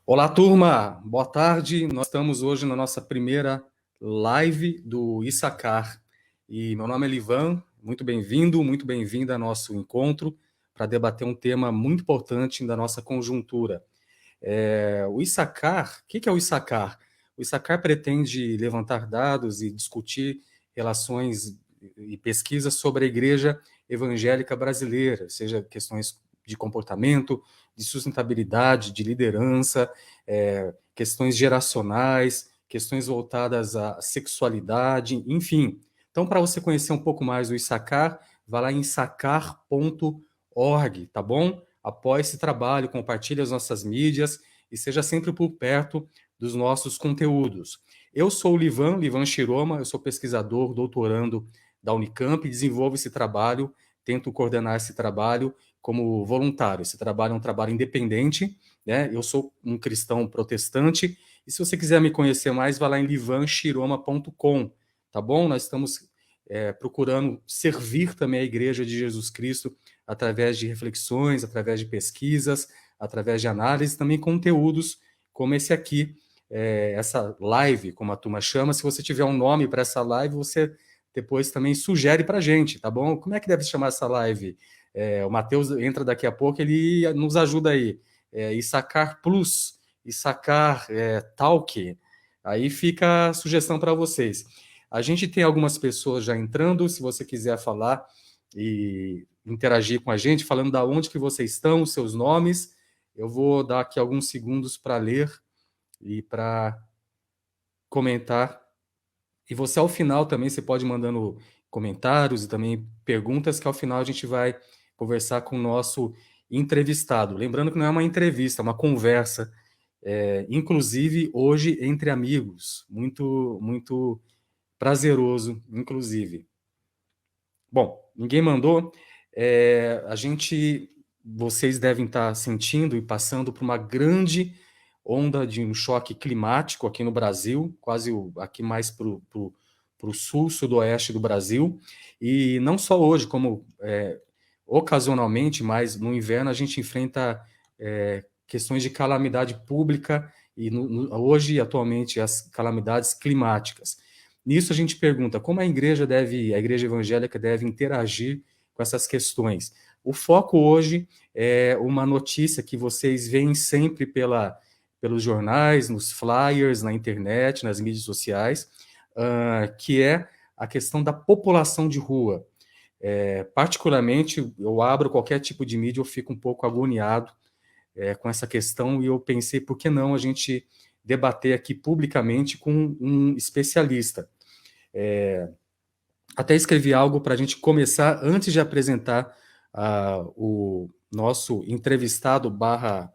Olá, turma! Boa tarde. Nós estamos hoje na nossa primeira live do Issacar. E meu nome é Livan, muito bem-vindo, muito bem-vinda ao nosso encontro para debater um tema muito importante da nossa conjuntura. O Issacar, o que é o Issacar? O Issacar pretende levantar dados e discutir relações e pesquisas sobre a Igreja Evangélica Brasileira, seja questões de comportamento, de sustentabilidade, de liderança, questões geracionais, questões voltadas à sexualidade, enfim. Então, para você conhecer um pouco mais do Issacar, vá lá em issacar.org, tá bom? Apoie esse trabalho, compartilhe as nossas mídias e seja sempre por perto dos nossos conteúdos. Eu sou o Livan Shiroma, eu sou pesquisador, doutorando da Unicamp, desenvolvo esse trabalho, tento coordenar esse trabalho como voluntário. Esse trabalho é um trabalho independente, né? Eu sou um cristão protestante, e se você quiser me conhecer mais, vá lá em livanshiroma.com, tá bom? Nós estamos procurando servir também a Igreja de Jesus Cristo através de reflexões, através de pesquisas, através de análise, também conteúdos como esse aqui, essa live, como a turma chama. Se você tiver um nome para essa live, você depois também sugere para a gente, tá bom? Como é que deve se chamar essa live? O Matheus entra daqui a pouco, ele nos ajuda aí. Issacar Plus, Issacar Talk, aí fica a sugestão para vocês. A gente tem algumas pessoas já entrando, se você quiser falar e interagir com a gente, falando da onde que vocês estão, seus nomes, eu vou dar aqui alguns segundos para ler e para comentar. E você, ao final, também, você pode ir mandando comentários e também perguntas, que ao final a gente vai conversar com o nosso entrevistado. Lembrando que não é uma entrevista, é uma conversa, inclusive hoje entre amigos. Muito, muito prazeroso, inclusive. Bom, ninguém mandou. Vocês devem estar sentindo e passando por uma grande onda de um choque climático aqui no Brasil, quase aqui mais para o sul, sudoeste do Brasil. E não só hoje, como ocasionalmente, mas no inverno a gente enfrenta questões de calamidade pública e hoje, atualmente, as calamidades climáticas. Nisso a gente pergunta como a igreja evangélica deve interagir com essas questões. O foco hoje é uma notícia que vocês veem sempre pelos jornais, nos flyers, na internet, nas mídias sociais, que é a questão da população de rua. Particularmente, eu abro qualquer tipo de mídia, eu fico um pouco agoniado com essa questão, e eu pensei, por que não a gente debater aqui publicamente com um especialista? Até escrevi algo para a gente começar, antes de apresentar o nosso entrevistado barra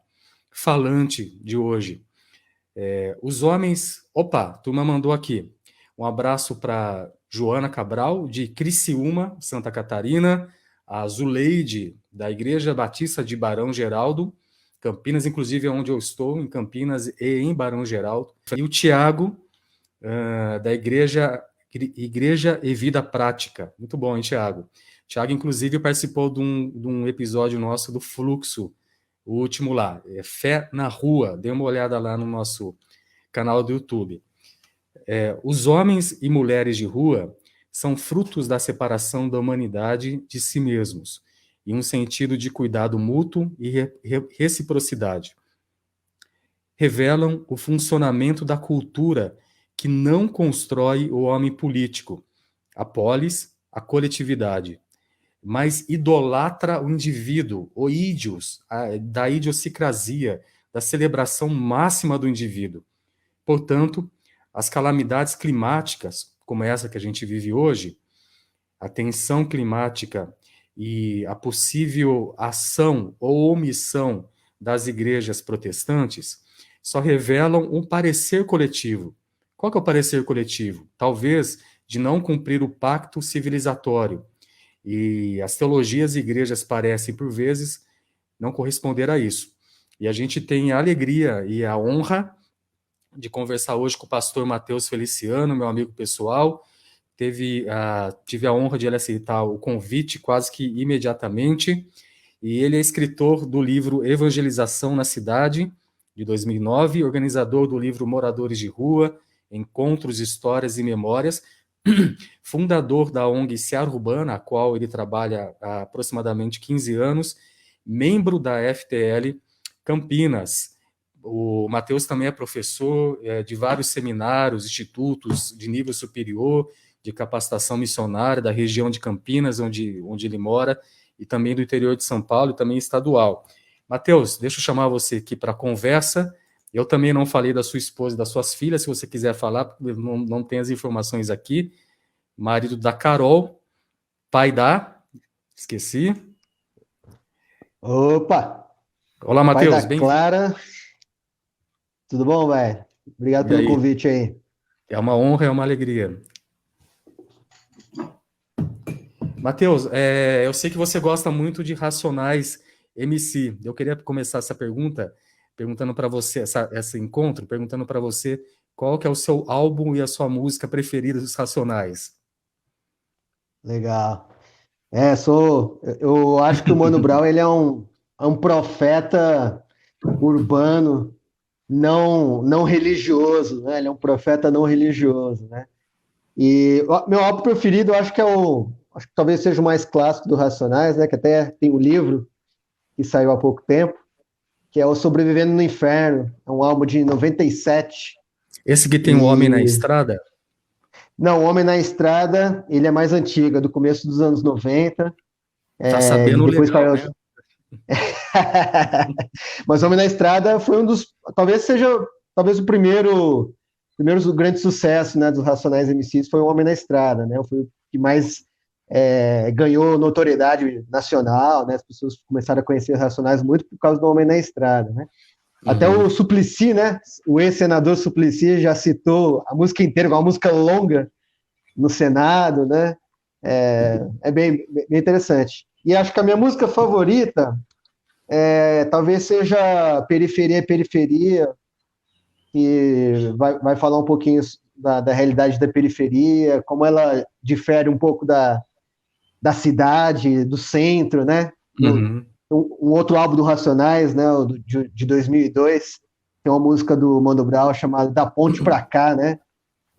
falante de hoje. Os homens... Opa, a turma mandou aqui. Um abraço para Joana Cabral, de Criciúma, Santa Catarina, a Zuleide, da Igreja Batista de Barão Geraldo, Campinas, inclusive é onde eu estou, em Campinas e em Barão Geraldo, e o Tiago, da Igreja e Vida Prática. Muito bom, hein, Tiago? Tiago, inclusive, participou de um episódio nosso do Fluxo, o último lá, Fé na Rua. Dê uma olhada lá no nosso canal do YouTube. Os homens e mulheres de rua são frutos da separação da humanidade de si mesmos, em um sentido de cuidado mútuo e reciprocidade. Revelam o funcionamento da cultura que não constrói o homem político, a polis, a coletividade, mas idolatra o indivíduo, o ídios, da idiosincrasia, da celebração máxima do indivíduo. Portanto, as calamidades climáticas, como essa que a gente vive hoje, a tensão climática e a possível ação ou omissão das igrejas protestantes, só revelam um parecer coletivo. Qual que é o parecer coletivo? Talvez de não cumprir o pacto civilizatório. E as teologias e igrejas parecem, por vezes, não corresponder a isso. E a gente tem a alegria e a honra de conversar hoje com o pastor Matheus Feliciano, meu amigo pessoal. Tive a honra de ele aceitar o convite quase que imediatamente. E ele é escritor do livro Evangelização na Cidade, de 2009, organizador do livro Moradores de Rua, Encontros, Histórias e Memórias, fundador da ONG Seara Urbana, a qual ele trabalha há aproximadamente 15 anos, membro da FTL Campinas. O Matheus também é professor de vários seminários, institutos de nível superior, de capacitação missionária da região de Campinas, onde ele mora, e também do interior de São Paulo, e também estadual. Matheus, deixa eu chamar você aqui para a conversa. Eu também não falei da sua esposa e das suas filhas, se você quiser falar, porque não tem as informações aqui. Marido da Carol, pai da... Esqueci. Opa! Olá, Pai Matheus, da bem-vindo. Clara. Tudo bom, velho? Obrigado E pelo aí? convite aí. É uma honra, é uma alegria. Matheus, eu sei que você gosta muito de Racionais MC. Eu queria começar essa pergunta perguntando para você, esse encontro, perguntando para você qual que é o seu álbum e a sua música preferida dos Racionais. Legal. Eu acho que o Mano Brown ele é um profeta urbano, não religioso, né? Ele é um profeta não religioso, né? E meu álbum preferido, eu acho que acho que talvez seja o mais clássico do Racionais, né? Que até tem um livro que saiu há pouco tempo, que é o Sobrevivendo no Inferno. É um álbum de 97. Esse que tem o Homem na E Estrada, não, O Homem na Estrada, ele é mais antigo, é do começo dos anos 90, tá e sabendo depois legal, saiu. né? Mas O Homem na Estrada foi um dos, talvez seja, talvez o primeiro grande sucesso, né, dos Racionais MCs foi O Homem na Estrada, né? Foi o que mais ganhou notoriedade nacional, né? As pessoas começaram a conhecer os Racionais muito por causa do Homem na Estrada, né? Até Uhum. o Suplicy, né? O ex-senador Suplicy já citou a música inteira, uma música longa no Senado, né? É bem interessante. E acho que a minha música favorita talvez seja Periferia é Periferia, que vai falar um pouquinho da realidade da periferia, como ela difere um pouco da cidade, do centro, né? Uhum. Um outro álbum do Racionais, né? De 2002, tem uma música do Mano Brown chamada Da Ponte Pra Cá, né?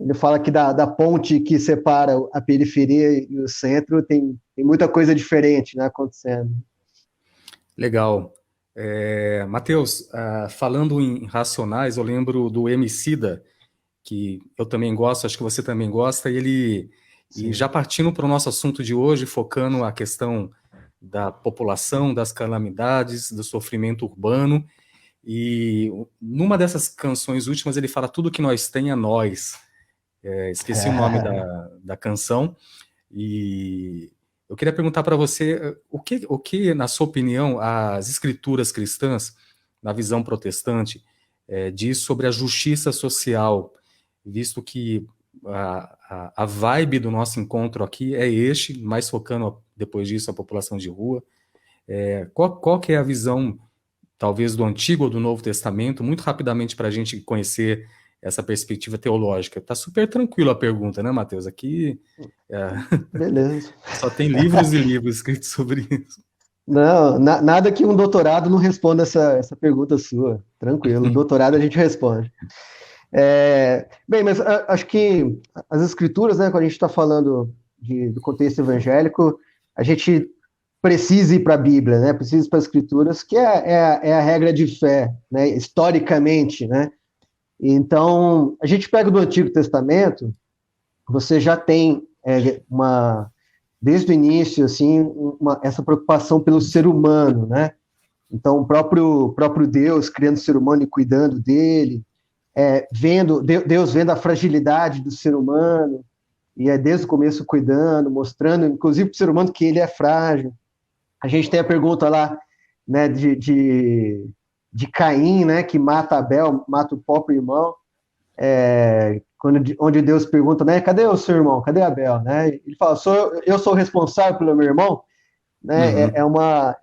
Ele fala que da ponte que separa a periferia e o centro tem muita coisa diferente, né, acontecendo. Legal. Matheus, falando em Racionais, eu lembro do Emicida, que eu também gosto, acho que você também gosta, e Sim. já partindo para o nosso assunto de hoje, focando a questão da população, das calamidades, do sofrimento urbano, e numa dessas canções últimas ele fala tudo que nós tem é nós. Esqueci o nome da canção, e eu queria perguntar para você o que, na sua opinião, as escrituras cristãs, na visão protestante, diz sobre a justiça social, visto que a vibe do nosso encontro aqui é este, mais focando depois disso a população de rua. Qual que é a visão, talvez, do Antigo ou do Novo Testamento, muito rapidamente para a gente conhecer essa perspectiva teológica? Está super tranquilo a pergunta, né, Matheus? Aqui Beleza. só tem livros e livros escritos sobre isso. Não, nada que um doutorado não responda essa pergunta sua. Tranquilo, doutorado a gente responde. Bem, mas acho que as escrituras, né, quando a gente está falando do contexto evangélico, a gente precisa ir para a Bíblia, né? Precisa ir para as escrituras, que é a regra de fé, né? Historicamente, né? Então, a gente pega do Antigo Testamento, você já tem desde o início, assim, essa preocupação pelo ser humano, né? Então, o próprio Deus criando o ser humano e cuidando dele, Deus vendo a fragilidade do ser humano, e desde o começo cuidando, mostrando, inclusive para o ser humano, que ele é frágil. A gente tem a pergunta lá, né, de Caim, né, que mata Abel, mata o próprio irmão, onde Deus pergunta, né, cadê o seu irmão, cadê Abel, né? Ele fala, eu sou responsável pelo meu irmão, né? Uhum.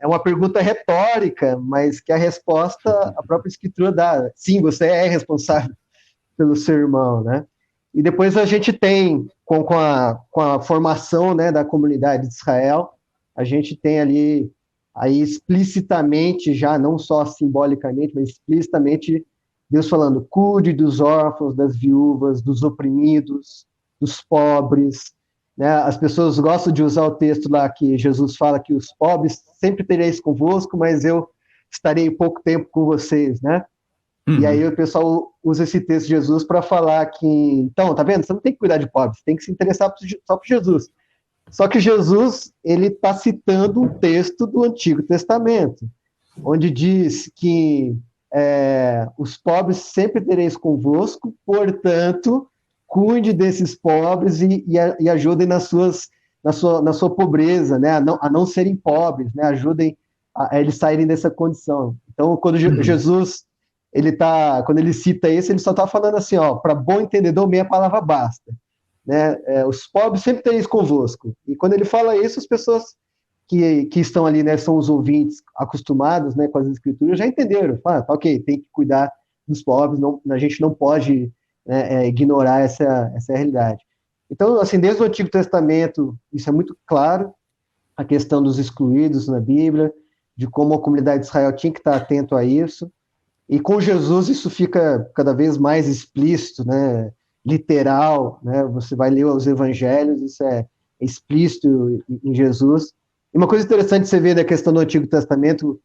É uma pergunta retórica, mas que a resposta a própria Escritura dá. Sim, você é responsável pelo seu irmão, né? E depois a gente tem, com a formação, né, da comunidade de Israel, a gente tem ali aí explicitamente, já não só simbolicamente, mas explicitamente, Deus falando, cuide dos órfãos, das viúvas, dos oprimidos, dos pobres, né? As pessoas gostam de usar o texto lá que Jesus fala que os pobres sempre tereis convosco, mas eu estarei pouco tempo com vocês, né? E aí Uhum. o pessoal usa esse texto de Jesus para falar que, então, tá vendo? Você não tem que cuidar de pobres, tem que se interessar só por Jesus. Só que Jesus, ele está citando um texto do Antigo Testamento, onde diz que os pobres sempre tereis convosco, portanto, cuide desses pobres e ajudem na sua pobreza, né? A não serem pobres, né? Ajudem a eles saírem dessa condição. Então, quando Uhum. Jesus quando ele cita isso, ele só está falando assim, ó, para bom entendedor, meia palavra basta, né? Os pobres sempre tereis convosco. E quando ele fala isso, as pessoas que estão ali, né, são os ouvintes acostumados, né, com as escrituras, já entenderam. Tá ok, tem que cuidar dos pobres, não, a gente não pode, né, ignorar essa realidade. Então, assim, desde o Antigo Testamento, isso é muito claro, a questão dos excluídos na Bíblia, de como a comunidade de Israel tinha que estar atento a isso. E com Jesus isso fica cada vez mais explícito, né, literal, né, você vai ler os evangelhos, isso é explícito em Jesus. E uma coisa interessante você ver da questão do Antigo Testamento,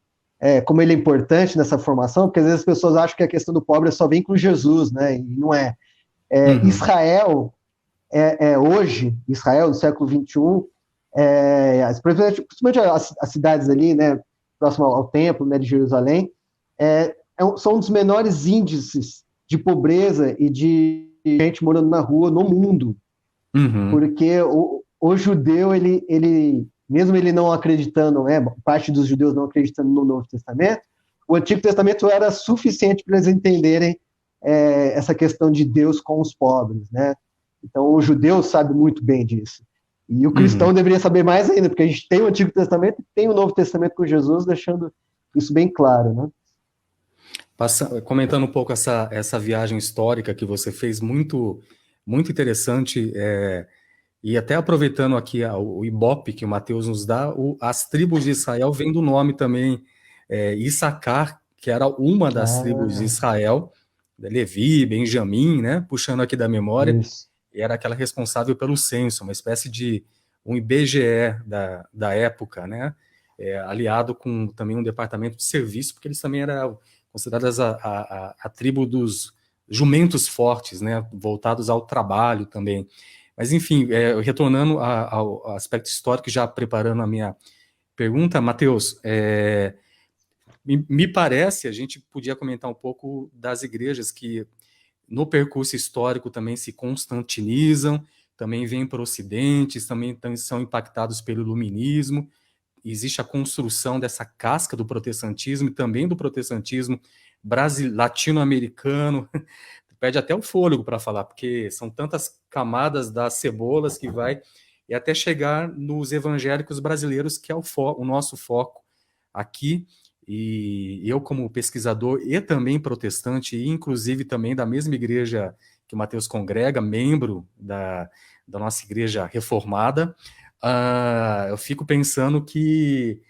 como ele é importante nessa formação, porque às vezes as pessoas acham que a questão do pobre só vem com Jesus, né, e não é. Uhum. Israel, hoje, Israel do século XXI, principalmente as cidades ali, né, próximo ao templo, né, de Jerusalém, são um dos menores índices de pobreza e de gente morando na rua no mundo, Uhum. porque o judeu, mesmo ele não acreditando, né, parte dos judeus não acreditando no Novo Testamento, o Antigo Testamento era suficiente para eles entenderem essa questão de Deus com os pobres, né? Então o judeu sabe muito bem disso. E o cristão Uhum. deveria saber mais ainda, porque a gente tem o Antigo Testamento e tem o Novo Testamento com Jesus, deixando isso bem claro, né? Comentando um pouco essa viagem histórica que você fez, muito, muito interessante, e até aproveitando aqui o Ibope que o Mateus nos dá, as tribos de Israel vem do nome também, Issacar, que era uma das tribos de Ah, Israel, Levi, Benjamim, né, puxando aqui da memória, isso. e era aquela responsável pelo censo, uma espécie de um IBGE da época, né, aliado com também um departamento de serviço, porque eles também eram consideradas a tribo dos jumentos fortes, né, voltados ao trabalho também. Mas, enfim, retornando ao aspecto histórico, já preparando a minha pergunta, Matheus, me parece, a gente podia comentar um pouco das igrejas que no percurso histórico também se constantinizam, também vêm para o Ocidente, também são impactados pelo Iluminismo. Existe a construção dessa casca do protestantismo e também do protestantismo latino-americano. Perde até o fôlego para falar, porque são tantas camadas das cebolas que vai, e até chegar nos evangélicos brasileiros, que é o nosso foco aqui. E eu, como pesquisador e também protestante, e inclusive também da mesma igreja que o Mateus congrega, membro da nossa igreja reformada, eu fico pensando que,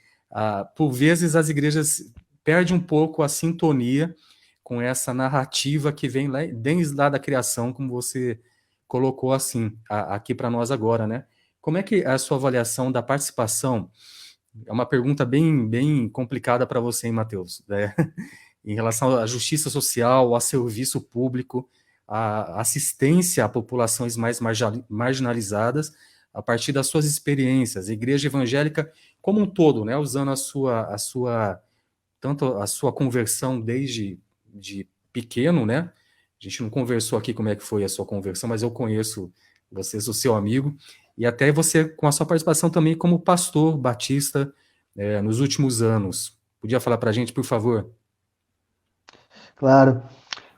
por vezes, as igrejas perdem um pouco a sintonia com essa narrativa que vem lá, desde lá da criação, como você colocou assim, aqui para nós agora, né? Como é que é a sua avaliação da participação? É uma pergunta bem, bem complicada para você, hein, Matheus? Em relação à justiça social, ao serviço público, à assistência a populações mais marginalizadas, a partir das suas experiências, a igreja evangélica como um todo, né? Usando tanto a sua conversão desde de pequeno, né? A gente não conversou aqui como é que foi a sua conversão, mas eu conheço você, sou seu amigo, e até você com a sua participação também como pastor batista nos últimos anos. Podia falar para a gente, por favor? Claro.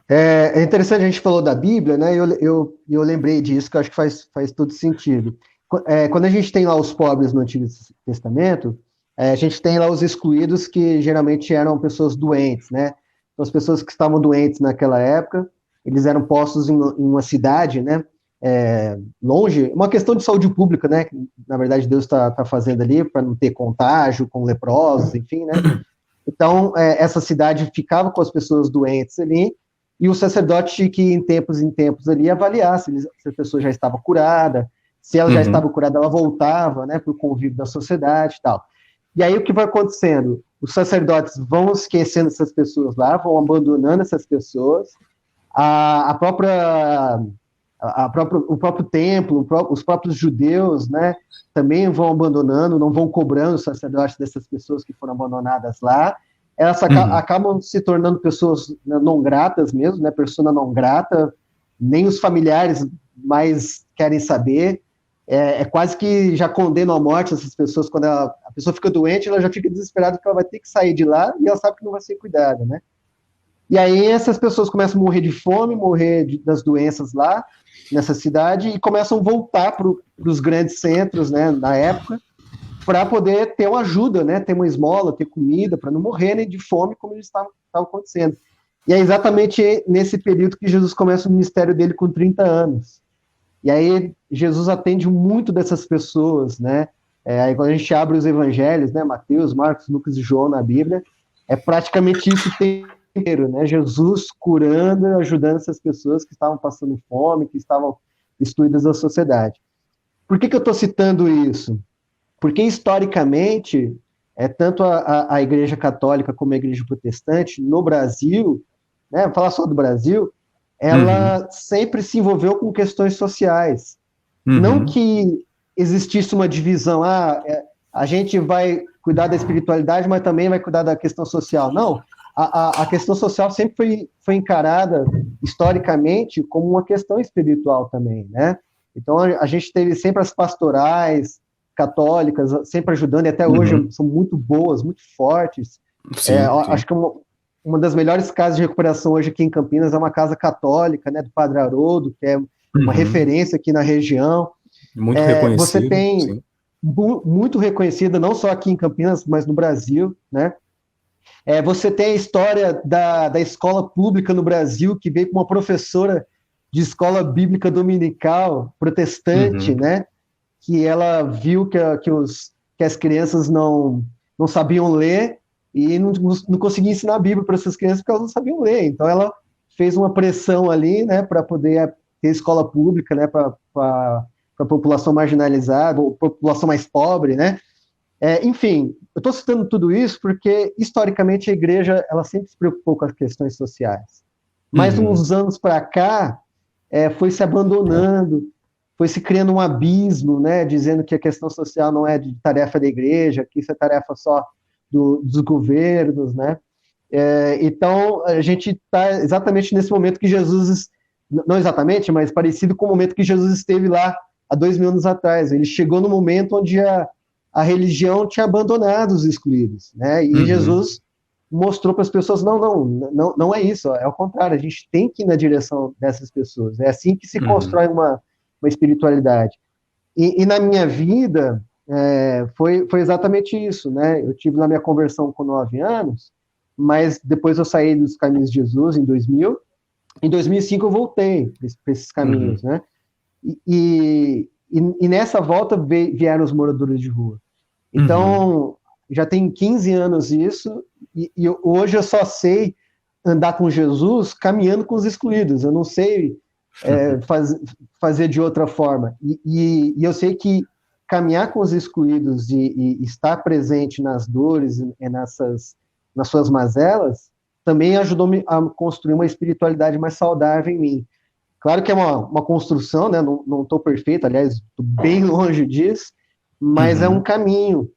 É interessante, a gente falou da Bíblia, né? Eu lembrei disso, que eu acho que faz todo sentido. Quando a gente tem lá os pobres no Antigo Testamento, a gente tem lá os excluídos, que geralmente eram pessoas doentes, né? Então, as pessoas que estavam doentes naquela época, eles eram postos em uma cidade, né? longe, uma questão de saúde pública, né? Que, na verdade, Deus está fazendo ali para não ter contágio com leprosos, enfim, né? Então, essa cidade ficava com as pessoas doentes ali, e o sacerdote tinha que, em tempos ali, avaliar se a pessoa já estava curada, se ela já estava curada, ela voltava, né, para o convívio da sociedade e tal. E aí, o que vai acontecendo? Os sacerdotes vão esquecendo essas pessoas lá, vão abandonando essas pessoas, o próprio templo, os próprios judeus, né, também vão abandonando, não vão cobrando os sacerdotes dessas pessoas que foram abandonadas lá. Elas acabam se tornando pessoas não gratas mesmo, né, persona não grata, nem os familiares mais querem saber. Quase que já condenam à morte essas pessoas. Quando a pessoa fica doente, ela já fica desesperada que ela vai ter que sair de lá e ela sabe que não vai ser cuidada, né? E aí essas pessoas começam a morrer de fome, das doenças lá, nessa cidade, e começam a voltar para os grandes centros, né, na época, para poder ter uma ajuda, né, ter uma esmola, ter comida, para não morrerem de fome como eles estavam acontecendo. E é exatamente nesse período que Jesus começa o ministério dele com 30 anos. E aí Jesus atende muito dessas pessoas, né? Aí quando a gente abre os evangelhos, né, Mateus, Marcos, Lucas e João na Bíblia, é praticamente isso o tempo inteiro, né? Jesus curando e ajudando essas pessoas que estavam passando fome, que estavam excluídas da sociedade. Por que eu estou citando isso? Porque, historicamente, tanto a Igreja Católica como a Igreja Protestante, no Brasil, né, vou falar só do Brasil, ela sempre se envolveu com questões sociais. Não que existisse uma divisão, a gente vai cuidar da espiritualidade, mas também vai cuidar da questão social. Não, a questão social sempre foi encarada, historicamente, como uma questão espiritual também, né? Então, a gente teve sempre as pastorais católicas, sempre ajudando, e até hoje são muito boas, muito fortes. Sim. Acho que uma das melhores casas de recuperação hoje aqui em Campinas é uma casa católica, né, do Padre Haroldo, que é uma referência aqui na região. Muito reconhecida. Você tem muito reconhecida, não só aqui em Campinas, mas no Brasil, né? Você tem a história da escola pública no Brasil, que veio com uma professora de escola bíblica dominical, protestante, né? Que ela viu que as crianças não sabiam ler e não conseguia ensinar a Bíblia para essas crianças porque elas não sabiam ler. Então, ela fez uma pressão ali, né, para poder ter escola pública, né, para a população marginalizada, ou população mais pobre, né? Enfim, eu estou citando tudo isso porque, historicamente, a igreja ela sempre se preocupou com as questões sociais. Mas, uns anos para cá, foi se abandonando, foi se criando um abismo, né, dizendo que a questão social não é de tarefa da igreja, que isso é tarefa só dos governos, né? Então, a gente está exatamente nesse momento que Jesus, não exatamente, mas parecido com o momento que Jesus esteve lá há 2000 anos atrás. Ele chegou no momento onde a religião tinha abandonado os excluídos, né? E Jesus mostrou para as pessoas, não é isso, é o contrário, a gente tem que ir na direção dessas pessoas. É assim que se constrói uma espiritualidade. E na minha vida, foi exatamente isso, né? Eu tive na minha conversão com 9 anos, mas depois eu saí dos caminhos de Jesus em 2000. Em 2005 eu voltei para esses caminhos, né? E nessa volta vieram os moradores de rua. Então, já tem 15 anos isso, e hoje eu só sei andar com Jesus caminhando com os excluídos. Eu não sei fazer de outra forma. E eu sei que caminhar com os excluídos e estar presente nas dores e nas suas mazelas também ajudou-me a construir uma espiritualidade mais saudável em mim. Claro que é uma construção, né? Não estou perfeito, aliás, estou bem longe disso, mas é um caminho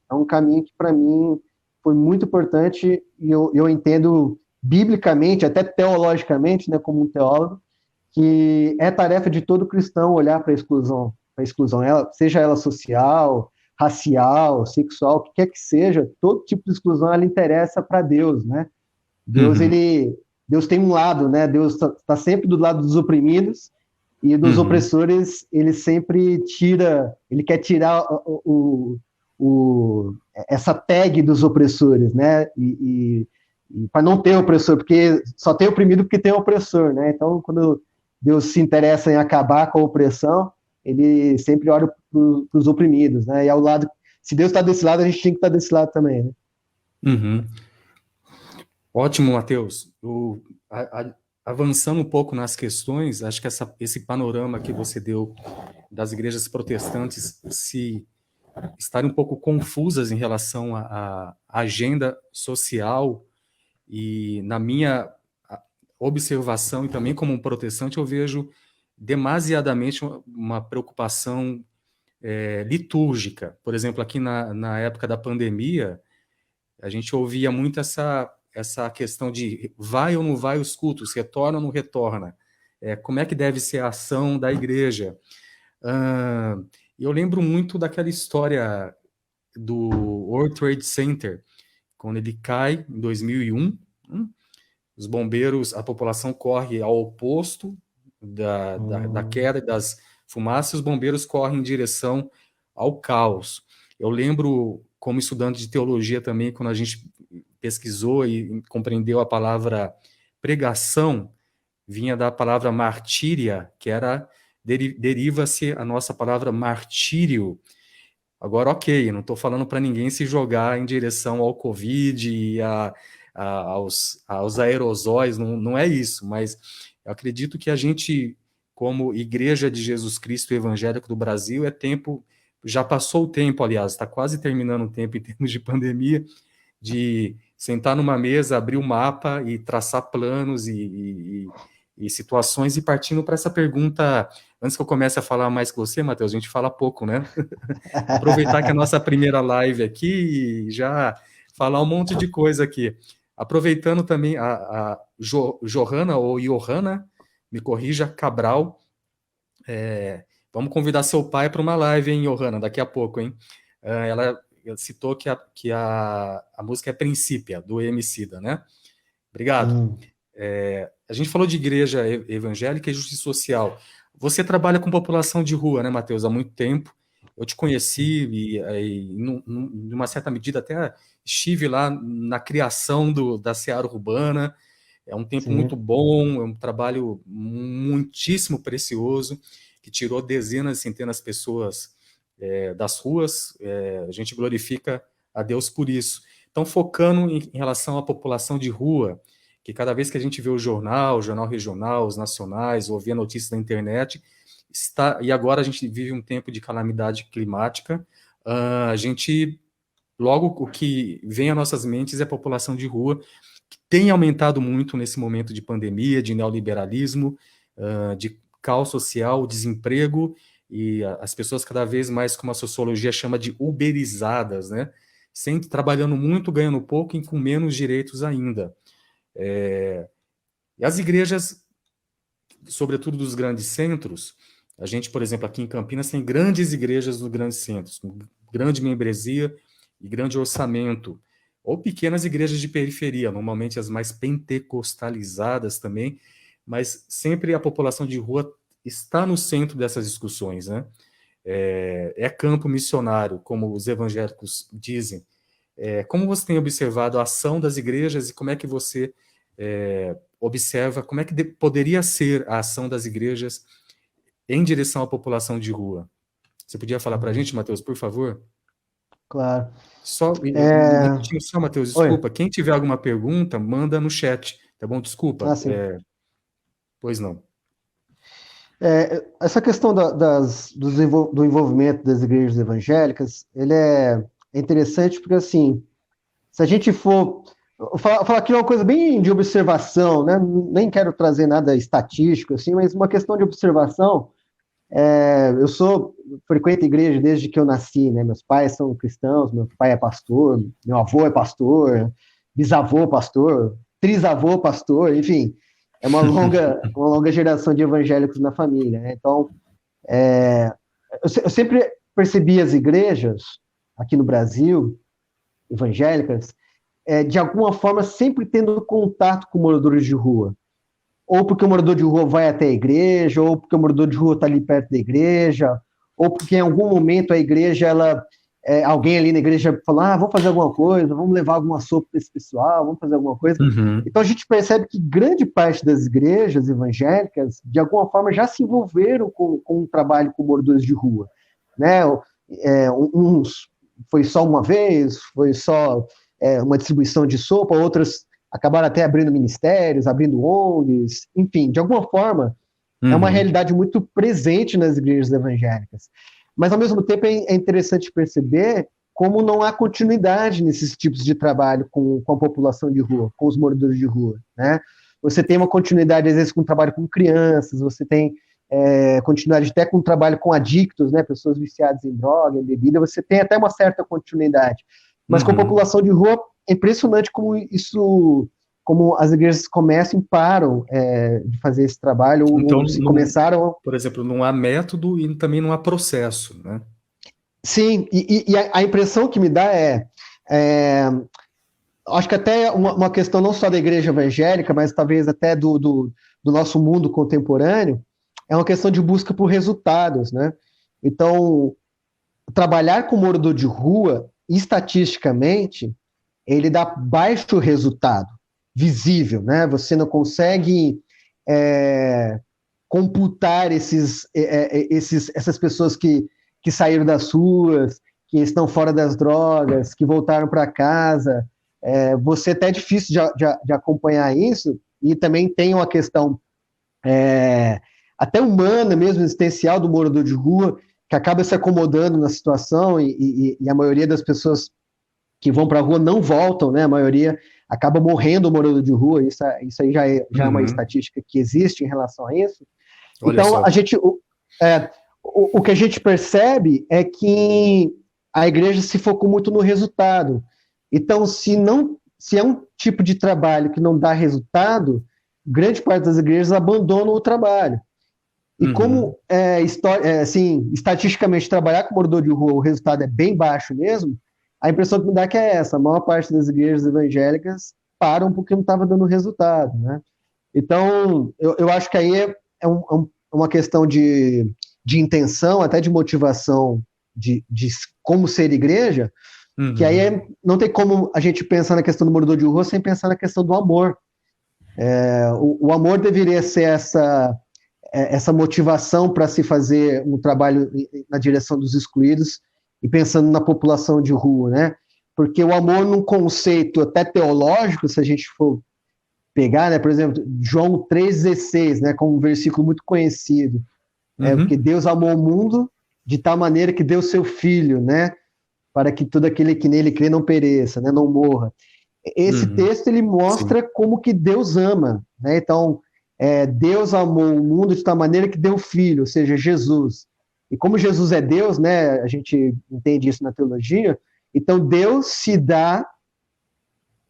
que para mim foi muito importante e eu entendo biblicamente, até teologicamente, né, como um teólogo, que é tarefa de todo cristão olhar para a exclusão, seja ela social, racial, sexual, o que quer que seja, todo tipo de exclusão ela interessa para Deus, né? Deus tem um lado, né? Deus está sempre do lado dos oprimidos e dos opressores ele sempre ele quer tirar essa tag dos opressores, né? E para não ter opressor, porque só tem oprimido porque tem opressor, né? Então, quando Deus se interessa em acabar com a opressão, ele sempre olha para os oprimidos, né? E ao lado, se Deus está desse lado, a gente tem que estar desse lado também, né? Uhum. Ótimo, Matheus. Avançando um pouco nas questões, acho que esse panorama que você deu das igrejas protestantes se estarem um pouco confusas em relação à agenda social, e na minha observação e também como um protestante, eu vejo demasiadamente uma preocupação litúrgica. Por exemplo, aqui na época da pandemia, a gente ouvia muito essa questão de vai ou não vai os cultos, retorna ou não retorna, como é que deve ser a ação da igreja. Eu lembro muito daquela história do World Trade Center, quando ele cai em 2001, os bombeiros, a população corre ao oposto da queda e das fumaças, os bombeiros correm em direção ao caos. Eu lembro, como estudante de teologia também, quando a gente pesquisou e compreendeu a palavra pregação, vinha da palavra martíria, que deriva-se a nossa palavra martírio. Agora, ok, não estou falando para ninguém se jogar em direção ao Covid e aos aerosóis, não é isso, mas eu acredito que a gente, como Igreja de Jesus Cristo Evangélico do Brasil, já passou o tempo, aliás, está quase terminando o tempo em termos de pandemia, de sentar numa mesa, abrir o mapa e traçar planos e situações, e partindo para essa pergunta, antes que eu comece a falar mais com você, Matheus, a gente fala pouco, né? Aproveitar que é a nossa primeira live aqui e já falar um monte de coisa aqui. Aproveitando também a Johanna, ou Johanna, me corrija, Cabral, vamos convidar seu pai para uma live, hein, Johanna, daqui a pouco, hein? Ela citou que a música é Princípia, do Emicida, né? Obrigado. A gente falou de igreja evangélica e justiça social. Você trabalha com população de rua, né, Matheus, há muito tempo. Eu te conheci e numa certa medida, até estive lá na criação da Seara Urbana. É um tempo muito bom, é um trabalho muitíssimo precioso, que tirou dezenas, centenas de pessoas das ruas. A gente glorifica a Deus por isso. Então, focando em relação à população de rua, que cada vez que a gente vê o jornal regional, os nacionais, ou vê notícias na internet, e agora a gente vive um tempo de calamidade climática, a gente, logo o que vem às nossas mentes é a população de rua, que tem aumentado muito nesse momento de pandemia, de neoliberalismo, de caos social, desemprego, e as pessoas cada vez mais, como a sociologia chama de uberizadas, né? Sempre trabalhando muito, ganhando pouco e com menos direitos ainda. E as igrejas, sobretudo dos grandes centros, a gente, por exemplo, aqui em Campinas, tem grandes igrejas nos grandes centros, com grande membresia e grande orçamento, ou pequenas igrejas de periferia, normalmente as mais pentecostalizadas também, mas sempre a população de rua está no centro dessas discussões, né? É campo missionário, como os evangélicos dizem. Como você tem observado a ação das igrejas e como é que você observa como é que poderia ser a ação das igrejas em direção à população de rua? Você podia falar para a gente, Matheus, por favor? Claro. Só um minutinho só, Matheus, desculpa. Oi. Quem tiver alguma pergunta, manda no chat, tá bom? Desculpa. Sim. Pois não. Essa questão do envolvimento das igrejas evangélicas, ele é interessante porque, assim, se a gente for... Falar aqui uma coisa bem de observação, né? Nem quero trazer nada estatístico, assim, mas uma questão de observação. Eu frequento a igreja desde que eu nasci, né? Meus pais são cristãos, meu pai é pastor, meu avô é pastor, bisavô pastor, trisavô pastor, enfim, é uma longa geração de evangélicos na família, né? Então, eu sempre percebi as igrejas aqui no Brasil, evangélicas, de alguma forma sempre tendo contato com moradores de rua. Ou porque o morador de rua vai até a igreja, ou porque o morador de rua está ali perto da igreja, ou porque em algum momento a igreja alguém ali na igreja falou, vamos fazer alguma coisa, vamos levar alguma sopa para esse pessoal, vamos fazer alguma coisa. Uhum. Então a gente percebe que grande parte das igrejas evangélicas, de alguma forma, já se envolveram com o trabalho com moradores de rua, né? Uns foi só uma vez, foi só uma distribuição de sopa, outras acabaram até abrindo ministérios, abrindo ONGs, enfim, de alguma forma, é uma Uhum. realidade muito presente nas igrejas evangélicas. Mas, ao mesmo tempo, é interessante perceber como não há continuidade nesses tipos de trabalho com a população de rua, com os moradores de rua, né? Você tem uma continuidade, às vezes, com o trabalho com crianças, você tem continuidade até com o trabalho com adictos, né? Pessoas viciadas em droga, em bebida, você tem até uma certa continuidade. Mas com a Uhum. população de rua, é impressionante como as igrejas começam e param de fazer esse trabalho, Então, ou se começaram. por exemplo, não há método e também não há processo, né? Sim, e a impressão que me dá é acho que até uma questão não só da igreja evangélica, mas talvez até do nosso mundo contemporâneo, é uma questão de busca por resultados, né? Então, trabalhar com morador de rua, estatisticamente, ele dá baixo resultado, visível, né? Você não consegue é, computar essas pessoas que saíram das ruas, que estão fora das drogas, que voltaram para casa. Você até é difícil de acompanhar isso, e também tem uma questão até humana mesmo, existencial do morador de rua, que acaba se acomodando na situação, e a maioria das pessoas que vão para a rua não voltam, né? A maioria acaba morrendo morador de rua, isso aí já é uma Uhum. estatística que existe em relação a isso. Olha Então, só. o que a gente percebe é que a igreja se focou muito no resultado. Então, se é um tipo de trabalho que não dá resultado, grande parte das igrejas abandonam o trabalho. E Uhum. como, assim, estatisticamente, trabalhar com morador de rua, o resultado é bem baixo mesmo, a impressão que me dá é que é essa: a maior parte das igrejas evangélicas param porque não estava dando resultado, né? Então, eu acho que aí uma questão de intenção, até de motivação de como ser igreja, que aí Uhum. não tem como a gente pensar na questão do morador de rua sem pensar na questão do amor. O amor deveria ser essa motivação para se fazer um trabalho na direção dos excluídos e pensando na população de rua, né? Porque o amor, num conceito até teológico, se a gente for pegar, né, por exemplo, João 3,16, né, como um versículo muito conhecido, porque Uhum. Deus amou o mundo de tal maneira que deu seu filho, né, para que todo aquele que nele crê não pereça, né, não morra. Esse Uhum. texto ele Sim. mostra como que Deus ama, né? Então, Deus amou o mundo de tal maneira que deu o filho, ou seja, Jesus. E como Jesus é Deus, né, a gente entende isso na teologia, então Deus se dá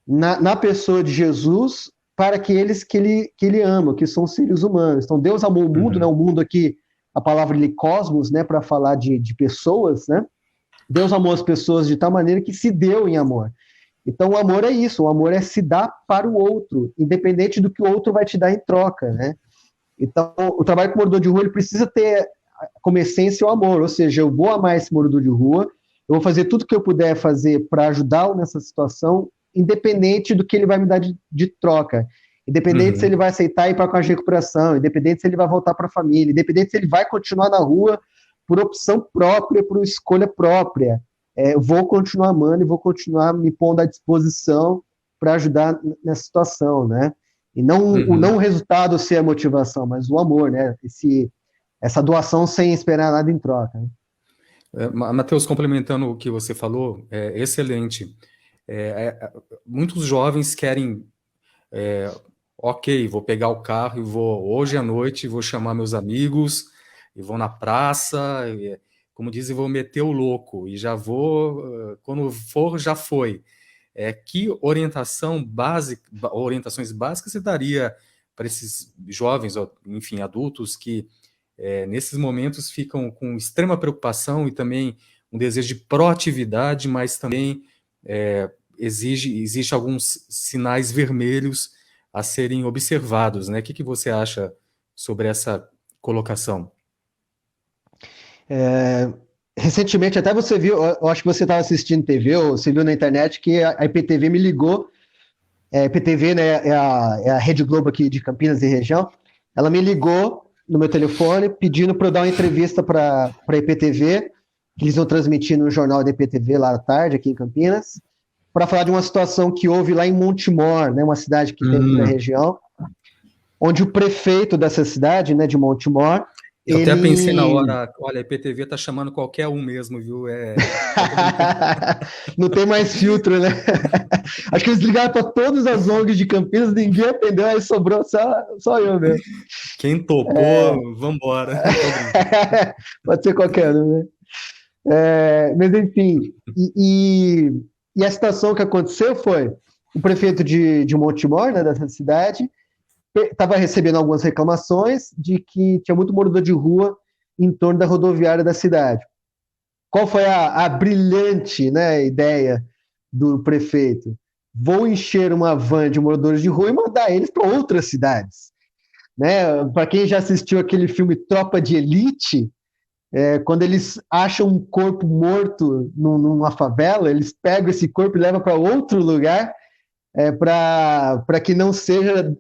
na pessoa de Jesus para aqueles que ele ama, que são seres humanos. Então, Deus amou o mundo, né? Uhum. O mundo aqui, a palavra ali, cosmos, né? Para falar de pessoas, né? Deus amou as pessoas de tal maneira que se deu em amor. Então, o amor é isso, o amor é se dar para o outro, independente do que o outro vai te dar em troca, né? Então, o trabalho com o morador de rua, ele precisa ter como essência o amor, ou seja, eu vou amar esse morador de rua, eu vou fazer tudo que eu puder fazer para ajudá-lo nessa situação, independente do que ele vai me dar de troca, independente se ele Uhum. vai aceitar ir para a recuperação, independente se ele vai voltar para a família, independente se ele vai continuar na rua por opção própria, por escolha própria. Eu vou continuar amando e vou continuar me pondo à disposição para ajudar nessa situação, né? E não o Uhum. resultado ser a motivação, mas o amor, né? Essa doação sem esperar nada em troca, né? Matheus, complementando o que você falou, é excelente. Muitos jovens querem, é, ok, vou pegar o carro e vou hoje à noite, vou chamar meus amigos e vou na praça, como dizem, vou meter o louco e já vou, quando for, já foi. Que orientação básica, orientações básicas você daria para esses jovens, ou, enfim, adultos que nesses momentos ficam com extrema preocupação e também um desejo de proatividade, mas também existe alguns sinais vermelhos a serem observados, né? O que você acha sobre essa colocação? recentemente, até você viu, eu acho que você estava assistindo TV, ou você viu na internet, que a IPTV me ligou. A IPTV, né, é a Rede Globo aqui de Campinas e região. Ela me ligou no meu telefone pedindo para eu dar uma entrevista para a IPTV, que eles vão transmitir no jornal da IPTV lá à tarde, aqui em Campinas, para falar de uma situação que houve lá em Montemor, né, uma cidade que tem aqui na região, onde o prefeito dessa cidade, né, de Montemor, eu até pensei na hora, olha, a IPTV tá chamando qualquer um mesmo, viu? Não tem mais filtro, né? Acho que eles ligaram para todas as ONGs de Campinas, ninguém atendeu, aí sobrou só eu mesmo. Quem topou, vambora. Pode ser qualquer um, né? Mas enfim, e a situação que aconteceu foi o prefeito de Montemor, né, dessa cidade, estava recebendo algumas reclamações de que tinha muito morador de rua em torno da rodoviária da cidade. Qual foi a brilhante, né, ideia do prefeito? Vou encher uma van de moradores de rua e mandar eles para outras cidades. Né? Para quem já assistiu aquele filme Tropa de Elite, quando eles acham um corpo morto numa favela, eles pegam esse corpo e levam para outro lugar, para que não seja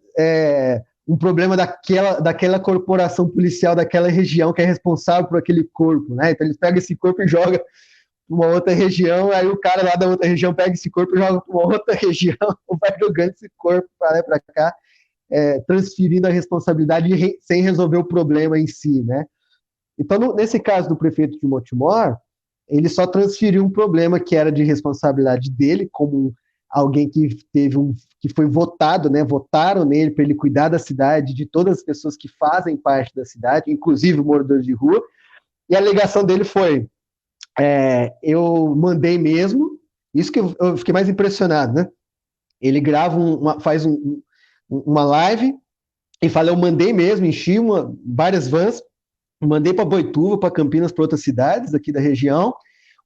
um problema daquela corporação policial daquela região que é responsável por aquele corpo, né? Então eles pegam esse corpo e jogam para uma outra região, aí o cara lá da outra região pega esse corpo e joga para uma outra região, vai jogando esse corpo para lá e para cá, transferindo a responsabilidade sem resolver o problema em si, né? Então, nesse caso do prefeito de Montemor, ele só transferiu um problema que era de responsabilidade dele, como alguém que que foi votado, né? Votaram nele para ele cuidar da cidade, de todas as pessoas que fazem parte da cidade, inclusive moradores de rua. E a alegação dele foi: eu mandei mesmo, isso que eu fiquei mais impressionado, né? Ele grava faz uma live e fala: eu mandei mesmo, enchi várias vans, mandei para Boituva, para Campinas, para outras cidades aqui da região,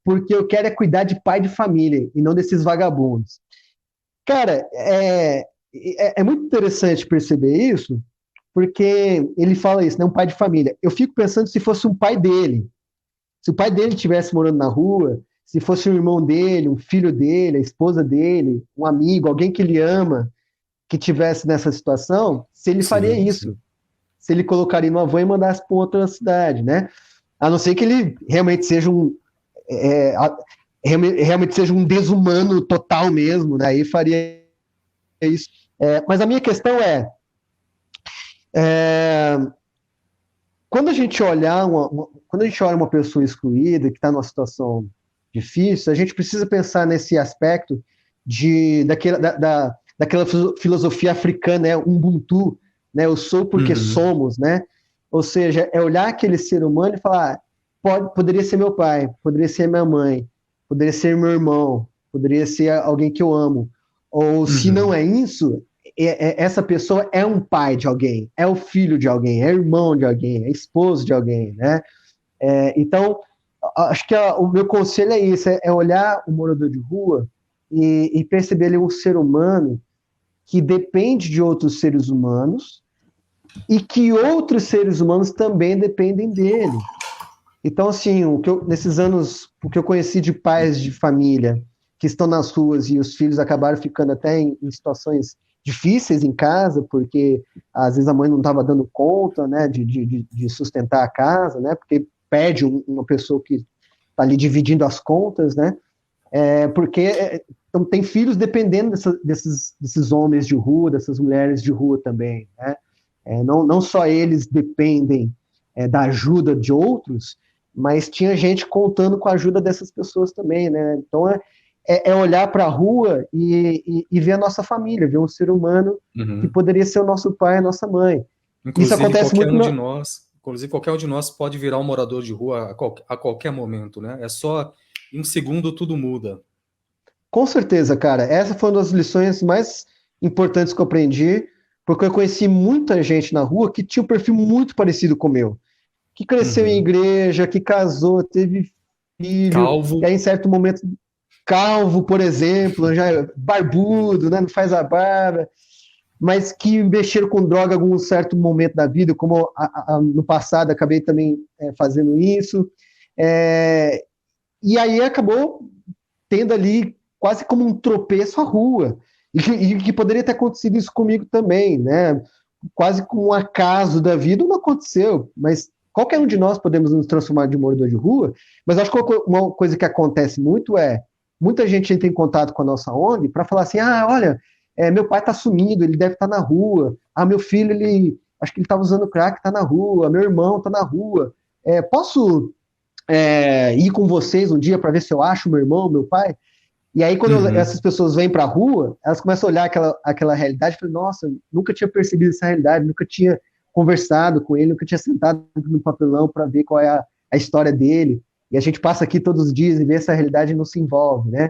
porque eu quero cuidar de pai de família e não desses vagabundos. Cara, é muito interessante perceber isso, porque ele fala isso, né? Um pai de família. Eu fico pensando se fosse um pai dele. Se o pai dele estivesse morando na rua, se fosse um irmão dele, um filho dele, a esposa dele, um amigo, alguém que ele ama, que tivesse nessa situação, se ele faria isso. Sim. Se ele colocaria numa van e mandasse para outra cidade, né? A não ser que ele realmente seja realmente seja um desumano total mesmo, né? Aí faria isso. Mas a minha questão quando a gente olha uma pessoa excluída, que está numa situação difícil, a gente precisa pensar nesse aspecto daquela filosofia africana, né? Ubuntu, né? Eu sou porque somos, né? Ou seja, olhar aquele ser humano e falar: poderia ser meu pai, poderia ser minha mãe, poderia ser meu irmão, poderia ser alguém que eu amo. Ou se não é isso, essa pessoa é um pai de alguém, é o filho de alguém, é irmão de alguém, é esposo de alguém, né? Então, acho que o meu conselho é isso, é olhar o morador de rua e perceber ele um ser humano que depende de outros seres humanos e que outros seres humanos também dependem dele. Então, assim, nesses anos, o que eu conheci de pais de família que estão nas ruas e os filhos acabaram ficando até em situações difíceis em casa, porque às vezes a mãe não estava dando conta, né, de sustentar a casa, né, porque perde uma pessoa que está ali dividindo as contas, né, porque então, tem filhos dependendo desses homens de rua, dessas mulheres de rua também, né, não só eles dependem da ajuda de outros, mas tinha gente contando com a ajuda dessas pessoas também, né? Então olhar para a rua e ver a nossa família, ver um ser humano que poderia ser o nosso pai, a nossa mãe. Inclusive, isso acontece muito inclusive, qualquer um de nós pode virar um morador de rua a qualquer momento, né? É só em um segundo tudo muda. Com certeza, cara. Essa foi uma das lições mais importantes que eu aprendi, porque eu conheci muita gente na rua que tinha um perfil muito parecido com o meu. Que cresceu em igreja, que casou, teve filho, calvo. E aí, em certo momento, calvo, por exemplo, já barbudo, né, não faz a barba, mas que mexeram com droga em algum certo momento da vida, como no passado acabei também fazendo isso. E aí acabou tendo ali quase como um tropeço à rua. E que poderia ter acontecido isso comigo também, né? Quase como um acaso da vida, não aconteceu, mas qualquer um de nós podemos nos transformar de morador de rua, mas acho que uma coisa que acontece muito é, muita gente entra em contato com a nossa ONG para falar assim, olha, meu pai está sumido, ele deve estar na rua, meu filho, acho que ele estava usando crack, está na rua, meu irmão está na rua, posso ir com vocês um dia para ver se eu acho meu irmão, meu pai? E aí, quando Uhum. essas pessoas vêm para a rua, elas começam a olhar aquela realidade e falam, nossa, nunca tinha percebido essa realidade, nunca tinha conversado com ele, nunca tinha sentado no papelão para ver qual é a história dele. E a gente passa aqui todos os dias e vê essa realidade e não se envolve, né?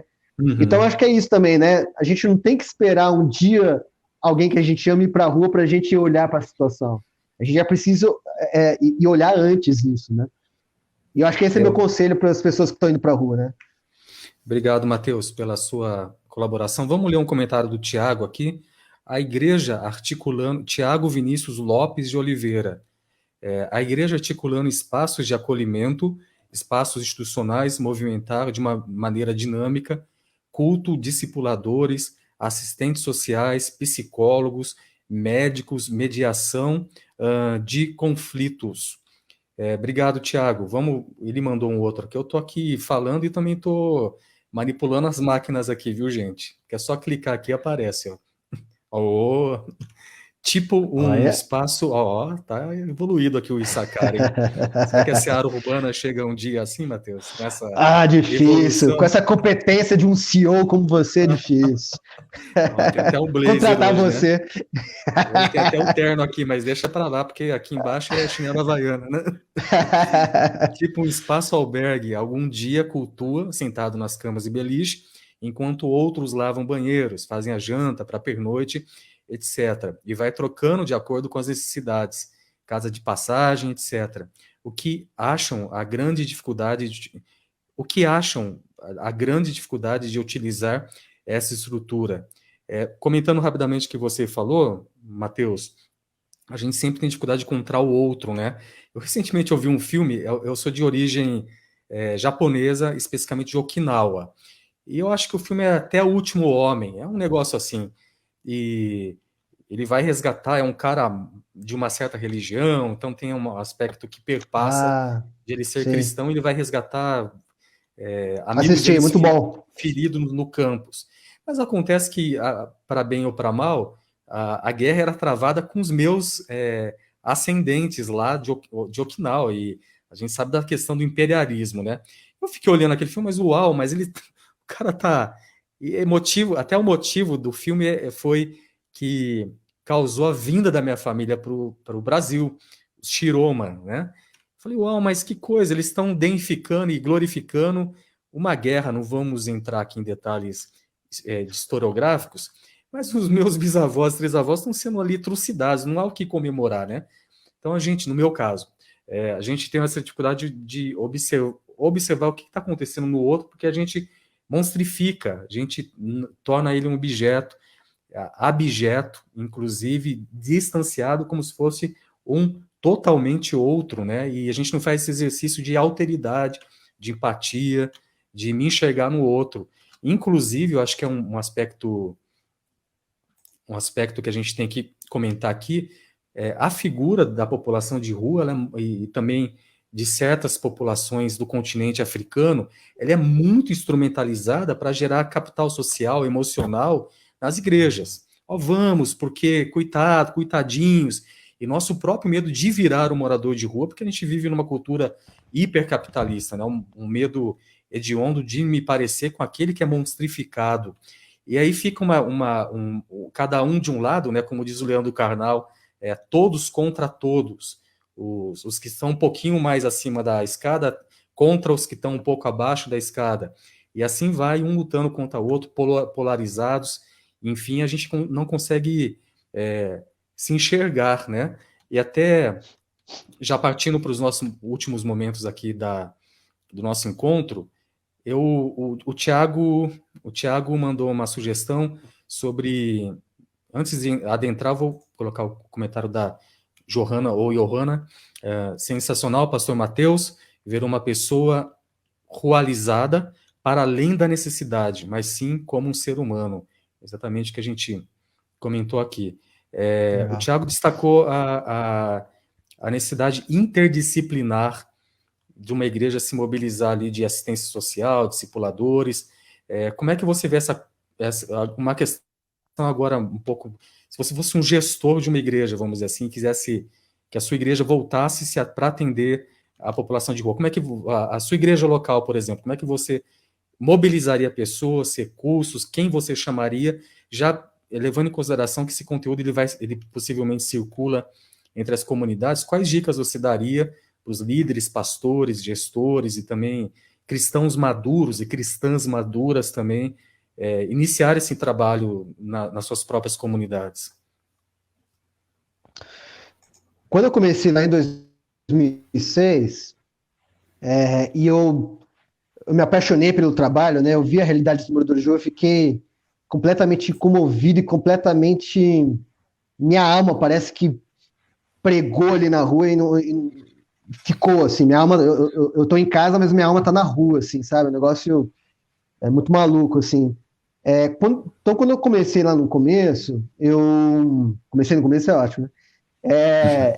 Então, Uhum. acho que é isso também, né? A gente não tem que esperar um dia alguém que a gente ama ir para a rua para a gente olhar para a situação. A gente já precisa ir olhar antes isso, né? E eu acho que esse é meu É, conselho para as pessoas que estão indo para a rua, né? obrigado, Matheus, pela sua colaboração. Vamos ler um comentário do Tiago aqui. A igreja articulando, Tiago Vinícius Lopes de Oliveira. A igreja articulando espaços de acolhimento, espaços institucionais, movimentar de uma maneira dinâmica, culto, discipuladores, assistentes sociais, psicólogos, médicos, mediação, de conflitos. Obrigado, Tiago. Vamos, ele mandou um outro aqui. Eu estou aqui falando e também estou manipulando as máquinas aqui, viu, gente? Que é só clicar aqui e aparece, ó. Ô, tipo um Olha. espaço, ó, tá evoluído aqui o Issacar, hein? Será que a Seara Urbana chega um dia assim, Matheus? Com essa Difícil. Com evolução? essa competência de um CEO como você, é difícil. Ó, tem até o blazer Contratar hoje, né? você. Hoje tem até o terno aqui, mas deixa pra lá, porque aqui embaixo é chinela havaiana, né? Tipo um espaço albergue, algum dia cultua, sentado nas camas e beliche, enquanto outros lavam banheiros, fazem a janta para pernoite, etc. E vai trocando de acordo com as necessidades, casa de passagem, etc. O que acham a grande dificuldade o que acham a grande dificuldade de utilizar essa estrutura? Comentando rapidamente o que você falou, Matheus, a gente sempre tem dificuldade de encontrar o outro, né? Eu recentemente ouvi um filme, eu sou de origem japonesa, especificamente de Okinawa, e eu acho que o filme é Até o Último Homem, é um negócio assim, e ele vai resgatar, é um cara de uma certa religião, então tem um aspecto que perpassa Ah, de ele ser sim. cristão, ele vai resgatar amigos Assisti, deles muito bom. feridos no campus. Mas acontece que, para bem ou para mal, a guerra era travada com os meus ascendentes lá de Okinawa, e a gente sabe da questão do imperialismo, né? Eu fiquei olhando aquele filme, mas uau, mas ele, o cara tá emotivo, até o motivo do filme foi que causou a vinda da minha família para o Brasil, os Shiroma, né? Falei, uau, mas que coisa, eles estão deificando e glorificando uma guerra, não vamos entrar aqui em detalhes historiográficos, mas os meus bisavós, trisavós estão sendo ali trucidados, não há o que comemorar, né? Então a gente, no meu caso, a gente tem essa dificuldade de observar o que está acontecendo no outro, porque a gente monstrifica, a gente torna ele um objeto, abjeto, inclusive distanciado, como se fosse um totalmente outro, né? E a gente não faz esse exercício de alteridade, de empatia, de me enxergar no outro. Inclusive, eu acho que é um aspecto que a gente tem que comentar aqui, a figura da população de rua, e também de certas populações do continente africano, ela é muito instrumentalizada para gerar capital social, emocional nas igrejas. Ó, vamos, porque coitado, coitadinhos, e nosso próprio medo de virar um morador de rua, porque a gente vive numa cultura hipercapitalista, né? Um medo hediondo de me parecer com aquele que é monstrificado. E aí fica cada um de um lado, né, como diz o Leandro Carnal, todos contra todos. Os que estão um pouquinho mais acima da escada contra os que estão um pouco abaixo da escada. E assim vai, um lutando contra o outro, polarizados. Enfim, a gente não consegue se enxergar, né? E até já partindo para os nossos últimos momentos aqui do nosso encontro, o Thiago mandou uma sugestão sobre. Antes de adentrar, vou colocar o comentário da Johanna ou Johanna. Sensacional, pastor Mateus, ver uma pessoa rualizada para além da necessidade, mas sim como um ser humano. Exatamente o que a gente comentou aqui. O Legal. Tiago destacou a necessidade interdisciplinar de uma igreja se mobilizar ali de assistência social, discipuladores. Como é que você vê uma questão agora um pouco, se você fosse um gestor de uma igreja, vamos dizer assim, quisesse que a sua igreja voltasse para atender a população de rua, como é que a sua igreja local, por exemplo, como é que você mobilizaria pessoas, recursos, quem você chamaria, já levando em consideração que esse conteúdo ele possivelmente circula entre as comunidades, quais dicas você daria para os líderes, pastores, gestores e também cristãos maduros e cristãs maduras também iniciar esse trabalho nas suas próprias comunidades? Quando eu comecei lá em 2006, e eu me apaixonei pelo trabalho, né? Eu vi a realidade dos moradores de rua, eu fiquei completamente comovido e completamente... Minha alma parece que pregou ali na rua e ficou, assim. Minha alma... Eu tô em casa, mas minha alma tá na rua, assim, sabe? O negócio é muito maluco, assim. Então, quando eu comecei lá no começo, comecei no começo é ótimo, né?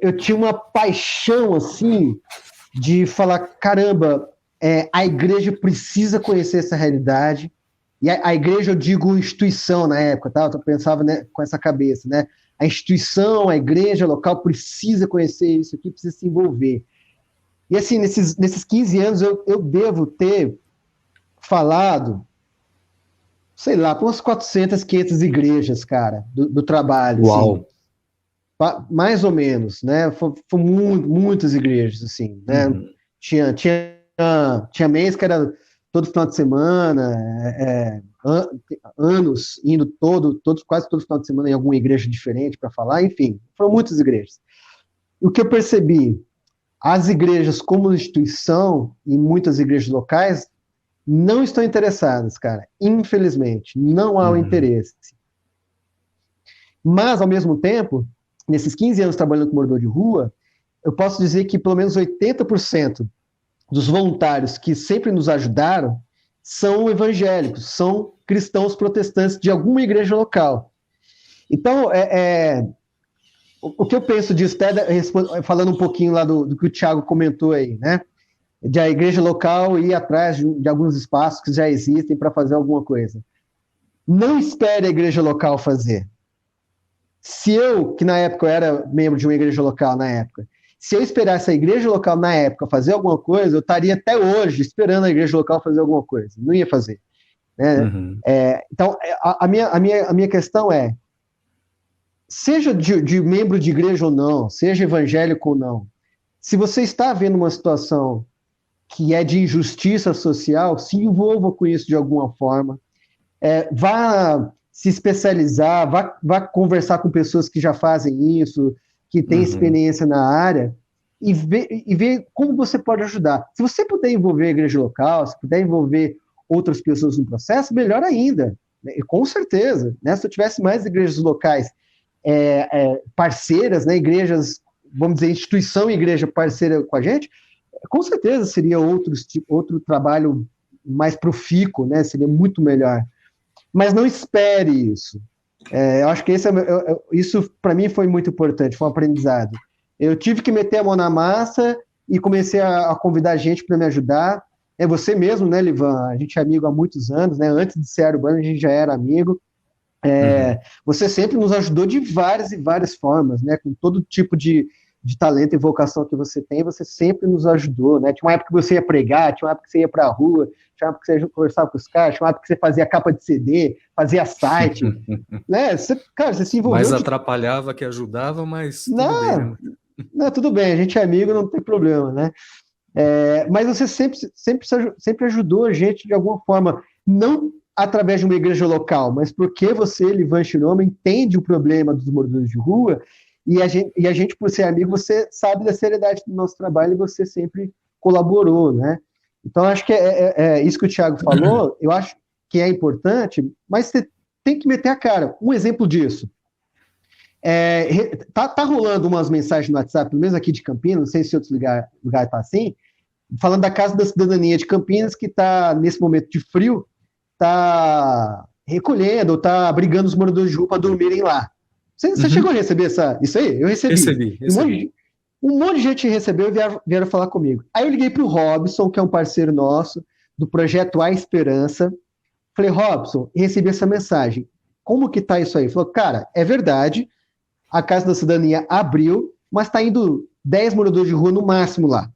Eu tinha uma paixão, assim, de falar, caramba, a igreja precisa conhecer essa realidade, e a igreja, eu digo instituição na época, tá? Eu pensava, né, com essa cabeça, né? A instituição, a igreja local precisa conhecer isso aqui, precisa se envolver. E assim, nesses 15 anos, eu devo ter falado, sei lá, para umas 400, 500 igrejas, cara, do trabalho, assim. Uau! Mais ou menos, né? Foi muitas igrejas, assim, né? Uhum. Tinha mês que era todo final de semana, anos indo quase todo final de semana em alguma igreja diferente para falar, enfim, foram muitas igrejas. O que eu percebi, as igrejas como instituição e muitas igrejas locais não estão interessadas, cara. Infelizmente, não há o interesse. Mas, ao mesmo tempo, nesses 15 anos trabalhando com morador de rua, eu posso dizer que pelo menos 80% dos voluntários que sempre nos ajudaram são evangélicos, são cristãos protestantes de alguma igreja local. Então, o que eu penso disso, até falando um pouquinho lá do que o Thiago comentou aí, né? De a igreja local ir atrás de alguns espaços que já existem para fazer alguma coisa. Não espere a igreja local fazer. Se eu, que na época eu era membro de uma igreja local na época, se eu esperasse a igreja local na época fazer alguma coisa, eu estaria até hoje esperando a igreja local fazer alguma coisa. Não ia fazer. Né? Uhum. Então, a minha questão é, seja de membro de igreja ou não, seja evangélico ou não, se você está vendo uma situação que é de injustiça social, se envolva com isso de alguma forma. Vá se especializar, vá conversar com pessoas que já fazem isso, que têm experiência na área, e ver como você pode ajudar. Se você puder envolver a igreja local, se puder envolver outras pessoas no processo, melhor ainda. Né? E com certeza, né? Se eu tivesse mais igrejas locais parceiras, né? Igrejas, vamos dizer, instituição e igreja parceira com a gente, com certeza seria outro trabalho mais profícuo, né? Seria muito melhor. Mas não espere isso. Eu acho que isso para mim foi muito importante, foi um aprendizado. Eu tive que meter a mão na massa e comecei a convidar gente para me ajudar. É você mesmo, né, Livan? A gente é amigo há muitos anos, né? Antes de ser Aerobano, a gente já era amigo. Você sempre nos ajudou de várias e várias formas, né? Com todo tipo de talento e vocação que você tem, você sempre nos ajudou, né? Tinha uma época que você ia pregar, tinha uma época que você ia para a rua, tinha uma época que você ia conversar com os caras, tinha uma época que você fazia capa de CD, fazia site, né? Você se envolveu... Mais atrapalhava que ajudava, mas tudo bem, né? Não, tudo bem, a gente é amigo, não tem problema, né? Mas você sempre ajudou a gente de alguma forma, não através de uma igreja local, mas porque você, Livan Shiroma, entende o problema dos moradores de rua. E a gente, por ser amigo, você sabe da seriedade do nosso trabalho e você sempre colaborou, né? Então, acho que é isso que o Thiago falou, eu acho que é importante, mas você tem que meter a cara. Um exemplo disso. Tá rolando umas mensagens no WhatsApp, pelo menos aqui de Campinas, não sei se em outros lugares tá assim, falando da Casa da Cidadania de Campinas, que está, nesse momento de frio, está recolhendo, está abrigando os moradores de rua para dormirem lá. Você chegou a Uhum. receber isso aí? Eu recebi. Recebi, Um monte recebi. de, um monte de gente recebeu e vieram falar comigo. Aí eu liguei para o Robson, que é um parceiro nosso, do projeto A Esperança. Falei, Robson, recebi essa mensagem. Como que tá isso aí? Ele falou, cara, é verdade, a Casa da Cidadania abriu, mas está indo 10 moradores de rua no máximo lá.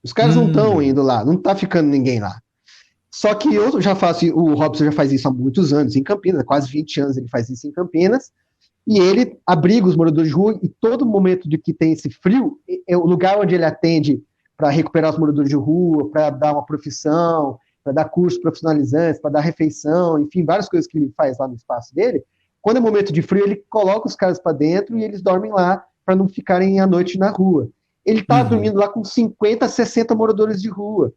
Os caras não estão Hum, indo lá, não está ficando ninguém lá. Só que eu já faço, o Robson já faz isso há muitos anos em Campinas, quase 20 anos ele faz isso em Campinas, e ele abriga os moradores de rua e todo momento de que tem esse frio, é o lugar onde ele atende para recuperar os moradores de rua, para dar uma profissão, para dar cursos profissionalizantes, para dar refeição, enfim, várias coisas que ele faz lá no espaço dele. Quando é momento de frio, ele coloca os caras para dentro e eles dormem lá para não ficarem à noite na rua. Ele está uhum. dormindo lá com 50, 60 moradores de rua.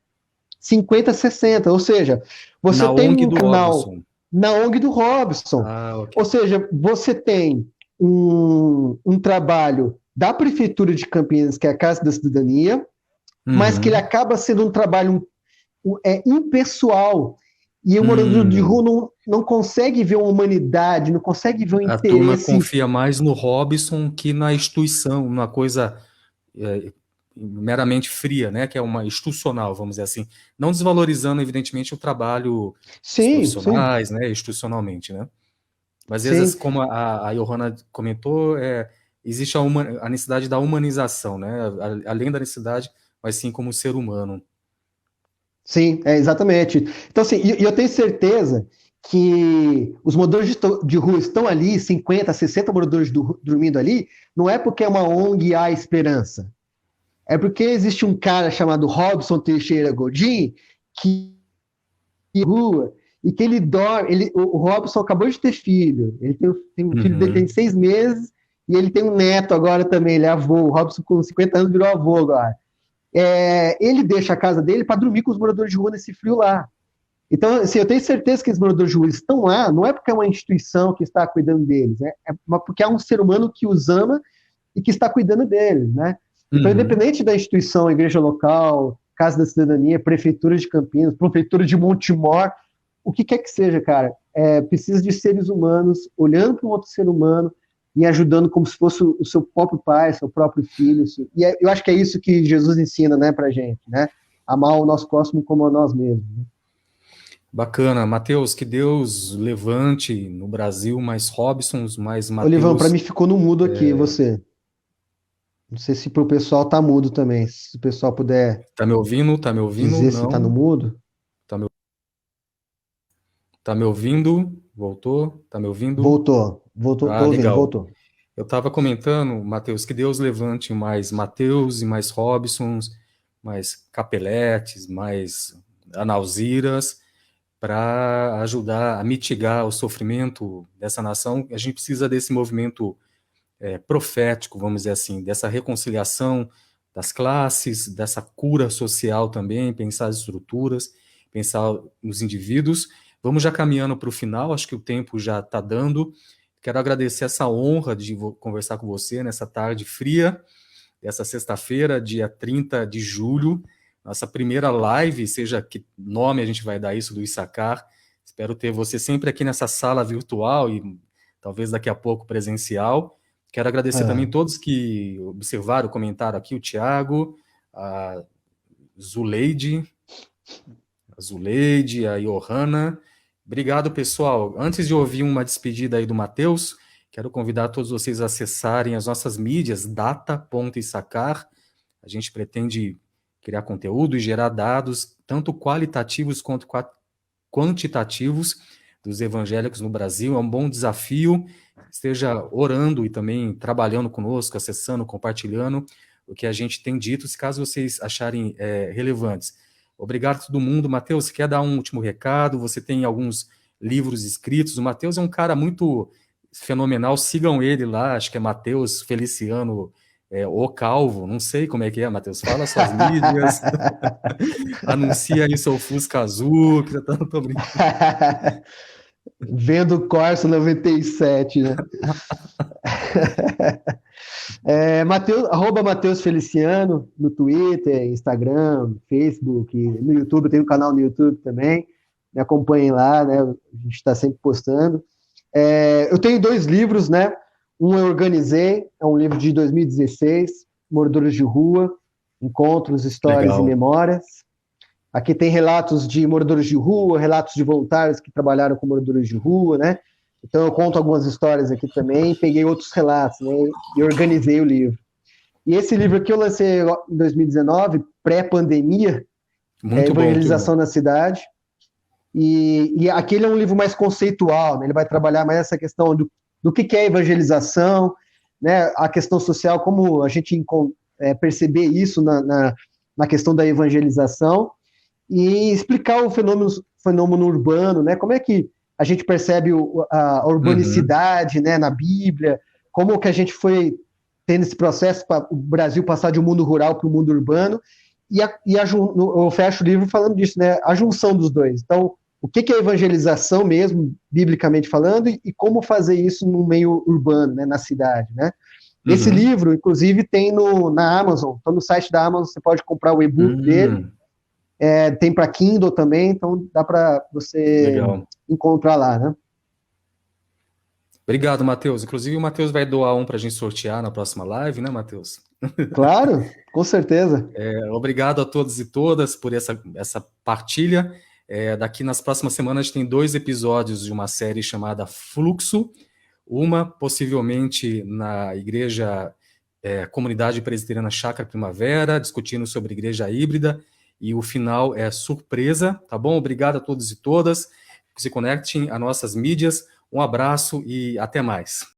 50, 60. Ou seja, você Na tem ONG um do canal Robson. na ONG do Robson. Ah, ok. Ou seja, você tem um trabalho da Prefeitura de Campinas, que é a Casa da Cidadania, mas que ele Uhum. acaba sendo um trabalho impessoal. E o morador de Hum. rua não consegue ver uma humanidade, não consegue ver um A turma interesse. confia mais no Robson que na instituição, uma coisa é, meramente fria, né? Que é uma institucional, vamos dizer assim. Não desvalorizando, evidentemente, o trabalho dos Sim, sim, profissionais, né? Institucionalmente, né? Mas às vezes, sim. como a Johanna comentou, existe a necessidade da humanização, né? Além da necessidade, mas sim como ser humano. Sim, exatamente. Então, assim, e eu tenho certeza que os moradores de rua estão ali, 50, 60 moradores dormindo ali, não é porque é uma ONG A Esperança. É porque existe um cara chamado Robson Teixeira Godin que rua e que ele dorme. O Robson acabou de ter filho. Ele tem um filho dele tem Uhum. 6 meses e ele tem um neto agora também. Ele é avô. O Robson, com 50 anos, virou avô agora. Ele deixa a casa dele para dormir com os moradores de rua nesse frio lá. Então, assim, eu tenho certeza que os moradores de rua estão lá, não é porque é uma instituição que está cuidando deles, né? É porque é um ser humano que os ama e que está cuidando deles, né? Então, Uhum. independente da instituição, igreja local, Casa da Cidadania, Prefeitura de Campinas, Prefeitura de Montemor, o que quer que seja, cara, precisa de seres humanos olhando para um outro ser humano e ajudando como se fosse o seu próprio pai, seu próprio filho. Assim. E eu acho que é isso que Jesus ensina, né, pra gente, né? Amar o nosso próximo como a nós mesmos. Né? Bacana. Mateus, que Deus levante no Brasil mais Robsons, mais Olivão, para Mateus. mim ficou no mudo aqui, você. Não sei se pro pessoal tá mudo também. Se o pessoal puder Tá me ouvindo? Tá me ouvindo? dizer se tá no Não. mudo. Tá me, tá me ouvindo? Voltou? Tá me ouvindo? Voltou, Ah, tô ouvindo, legal. voltou. Eu estava comentando, Mateus, que Deus levante mais Mateus e mais Robsons, mais Capeletes, mais Analziras, para ajudar a mitigar o sofrimento dessa nação. A gente precisa desse movimento profético, vamos dizer assim, dessa reconciliação das classes, dessa cura social também, pensar as estruturas, pensar nos indivíduos. Vamos já caminhando para o final, acho que o tempo já está dando. Quero agradecer essa honra de conversar com você nessa tarde fria, dessa sexta-feira, dia 30 de julho, nossa primeira live, seja que nome a gente vai dar isso do Issacar. Espero ter você sempre aqui nessa sala virtual e talvez daqui a pouco presencial. Quero agradecer também Ah, todos que observaram, comentaram aqui, o Tiago, a Zuleide, a Johanna. Obrigado, pessoal. Antes de ouvir uma despedida aí do Matheus, quero convidar todos vocês a acessarem as nossas mídias, data.issacar. A gente pretende criar conteúdo e gerar dados, tanto qualitativos quanto quantitativos, dos evangélicos no Brasil. É um bom desafio. Esteja orando e também trabalhando conosco, acessando, compartilhando o que a gente tem dito, se caso vocês acharem relevantes. Obrigado a todo mundo. Mateus, você quer dar um último recado? Você tem alguns livros escritos. O Mateus é um cara muito fenomenal. Sigam ele lá, acho que é Mateus Feliciano O Calvo. Não sei como é que é, Mateus. Fala suas mídias. Anuncia aí seu Fusca Azul. Que eu tô brincando. Vendo Corsa 97, né? Mateus Feliciano, no Twitter, Instagram, Facebook, no YouTube, tem um canal no YouTube também, me acompanhem lá, né? A gente está sempre postando. Eu tenho 2 livros, né? Um eu organizei, é um livro de 2016, Moradores de Rua, Encontros, Histórias e Legal. Memórias. Aqui tem relatos de moradores de rua, relatos de voluntários que trabalharam com moradores de rua, né? Então eu conto algumas histórias aqui também, peguei outros relatos, né? E organizei o livro. E esse livro aqui eu lancei em 2019, pré-pandemia, Muito bom, muito bom. Evangelização na Cidade. E aquele é um livro mais conceitual, né? Ele vai trabalhar mais essa questão do que é evangelização, né? A questão social, como a gente perceber isso na questão da evangelização, e explicar o fenômeno urbano, né? Como é que a gente percebe a Uhum. urbanicidade, né, na Bíblia, como que a gente foi tendo esse processo para o Brasil passar de um mundo rural para o mundo urbano, eu fecho o livro falando disso, né? A junção dos dois. Então, o que é evangelização mesmo, biblicamente falando, e como fazer isso no meio urbano, né, na cidade, né? Esse Uhum. livro, inclusive, tem na Amazon. Então, no site da Amazon, você pode comprar o e-book dele. Hum, Tem para Kindle também, então dá para você legal. encontrar lá, né? Obrigado, Matheus. Inclusive, o Matheus vai doar um para a gente sortear na próxima live, né, Matheus? Claro, com certeza. Obrigado a todos e todas por essa partilha. Daqui nas próximas semanas a gente tem 2 episódios de uma série chamada Fluxo, uma possivelmente na igreja Comunidade Presbiteriana Chácara Primavera, discutindo sobre igreja híbrida, e o final é surpresa, tá bom? Obrigado a todos e todas que se conectem a nossas mídias. Um abraço e até mais.